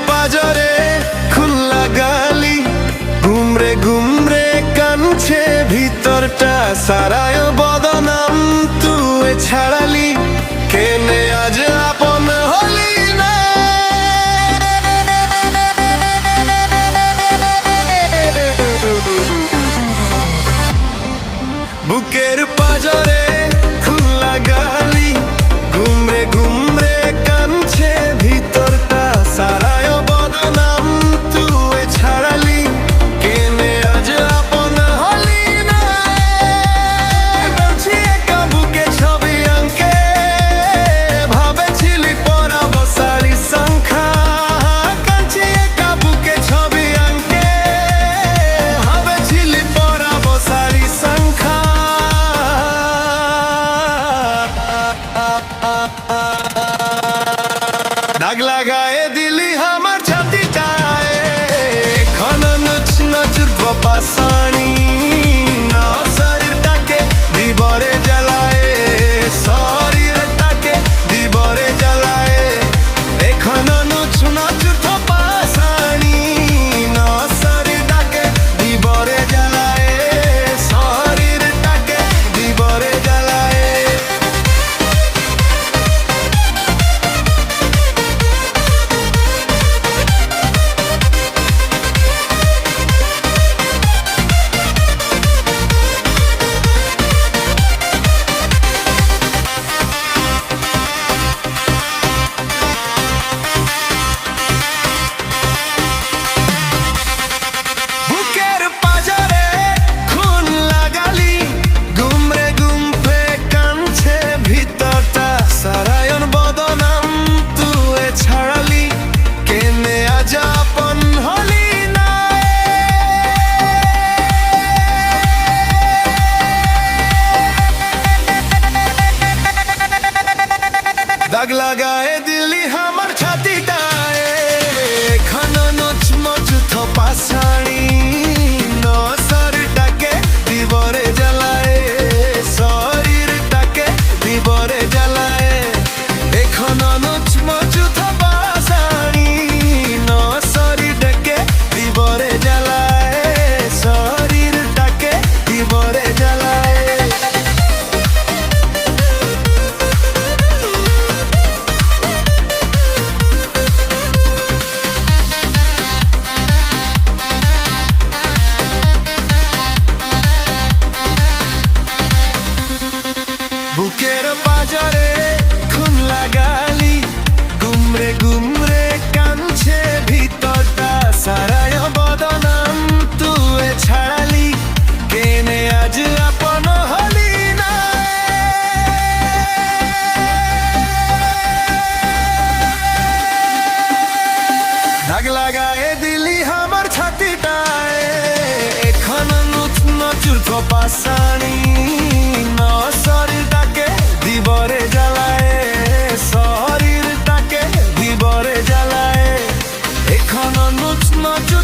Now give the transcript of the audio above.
পাজরে খুললা গালি গুমরে গুমরে কানছে ভিতরটা সারায় বদনাম তুই ছাড়ালি কেনে আজ আপন হলি না বুকের পাজরে খুললা গালি গুমরে গুমরে কানছে ভিতরটা সারায় বদনাম তুই ছাড়ালি কেনে আজ আপন হলি না বলছি একা বুকে ছবি আঙ্কে ভাবেছিলি পরাবো শাড়ি সংখ্যা কাঁচি একা বুকে ছবি আঙ্কে ভাবেছিলি পরাবো শাড়ি সংখ্যা দাগ লাগায়ে দিলি আমার ছাতিটায় এখন নচ নচ পাশানি না শরীরটাকে দিবরে জ্বালায় শরীরটাকে দিবরে জ্বালায় এখন নচ নচ পাশানি না শরীরটাকে দিবরে জ্বালায় শরীরটাকে দিবরে জ্বালায় বুকের পাজরে খুন লাগালি গুমরে গুমফে কানছে ভিতরটা সারায়ন বদনাম তুই ছাড়ালি কেনে আজ আপন হলি না দাগ লাগায়ে দিলি আমার ছাতিটায় এখনো নচ মচ পাশানি শরীরটাকে দিবরে জ্বালায় শরীরটাকে দিবরে জ্বালায় এখনো নচ মচ পাশানি শরীরটাকে দিবরে জ্বালায় শরীরটাকে দিবরে জ্বালায় বুকের পাজরে খুন লাগালি গুমরে গুমরে কানছে ভিতরটা সারায় বদনাম তুই ছাড়ালি কেনে আজ আপন হলি না দাগ লাগায়ে দিলি আমার ছাতিটায় এখন নুচ নচুর পাশানি শরীরটাকে দিবরে জ্বালায় শরীরটাকে দিবরে জ্বালায় এখন নুচ নচুর